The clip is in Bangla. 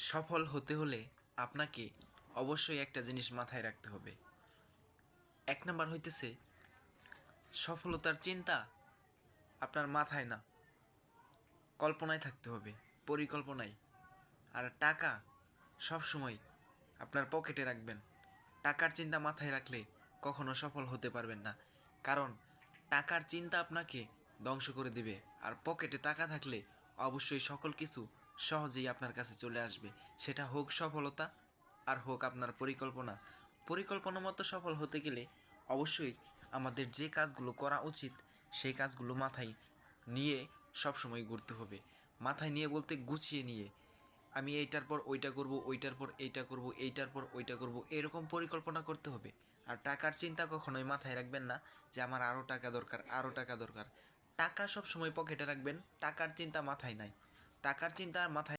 সফল হতে হলে আপনাকে অবশ্যই একটা জিনিস মাথায় রাখতে হবে। এক নাম্বার হইতেছে সফলতার চিন্তা আপনার মাথায় না, কল্পনায় থাকতে হবে, পরিকল্পনায়। আর টাকা সবসময় আপনার পকেটে রাখবেন। টাকার চিন্তা মাথায় রাখলে কখনো সফল হতে পারবেন না, কারণ টাকার চিন্তা আপনাকে ধ্বংস করে দিবে। আর পকেটে টাকা থাকলে অবশ্যই সকল কিছু সহজেই আপনার কাছে চলে আসবে, সেটা হোক সফলতা আর হোক আপনার পরিকল্পনা। পরিকল্পনা মতো সফল হতে গেলে অবশ্যই আমাদের যে কাজগুলো করা উচিত সেই কাজগুলো মাথায় নিয়ে সবসময় ঘুরতে হবে। মাথায় নিয়ে বলতে গুছিয়ে নিয়ে, আমি এইটার পর ওইটা করব, ওইটার পর এইটা করব, এইটার পর ওইটা করব, এরকম পরিকল্পনা করতে হবে। আর টাকার চিন্তা কখনোই মাথায় রাখবেন না যে আমার আরও টাকা দরকার, আরও টাকা দরকার। টাকা সব সময় পকেটে রাখবেন, টাকার চিন্তা মাথায় নাই। টাকার চিন্তা মাথায়